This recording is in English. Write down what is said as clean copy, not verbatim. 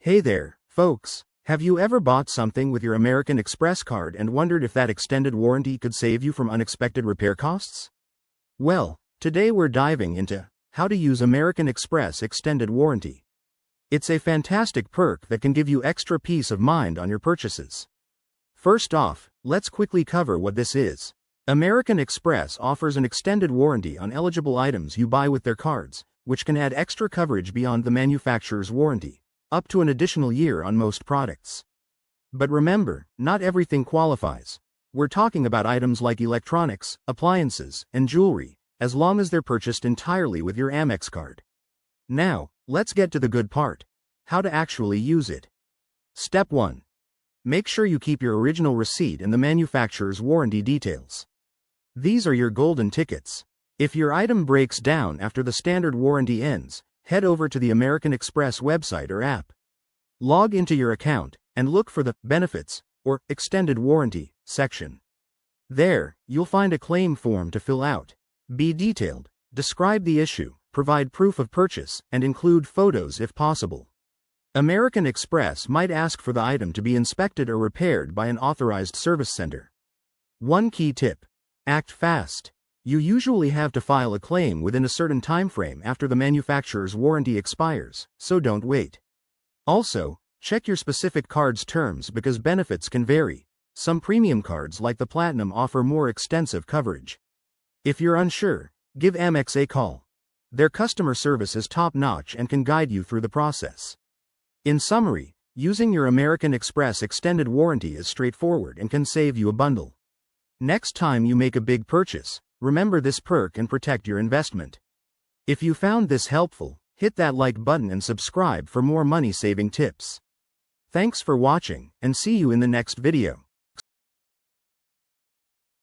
Hey there, folks. Have you ever bought something with your American Express card and wondered if that extended warranty could save you from unexpected repair costs? Well, today we're diving into how to use American Express extended warranty. It's a fantastic perk that can give you extra peace of mind on your purchases. First off, let's quickly cover what this is. American Express offers an extended warranty on eligible items you buy with their cards, which can add extra coverage beyond the manufacturer's warranty, up to an additional year on most products. But remember, not everything qualifies. We're talking about items like electronics, appliances, and jewelry, as long as they're purchased entirely with your Amex card. Now, let's get to the good part: how to actually use it. Step 1. Make sure you keep your original receipt and the manufacturer's warranty details. These are your golden tickets. If your item breaks down after the standard warranty ends, head over to the American Express website or app. Log into your account and look for the Benefits or Extended Warranty section. There, you'll find a claim form to fill out. Be detailed, describe the issue, provide proof of purchase, and include photos if possible. American Express might ask for the item to be inspected or repaired by an authorized service center. One key tip: act fast. You usually have to file a claim within a certain time frame after the manufacturer's warranty expires, so don't wait. Also, check your specific card's terms because benefits can vary. Some premium cards like the Platinum offer more extensive coverage. If you're unsure, give Amex a call. Their customer service is top-notch and can guide you through the process. In summary, using your American Express extended warranty is straightforward and can save you a bundle. Next time you make a big purchase, remember this perk and protect your investment. If you found this helpful, hit that like button and subscribe for more money-saving tips. Thanks for watching, and see you in the next video.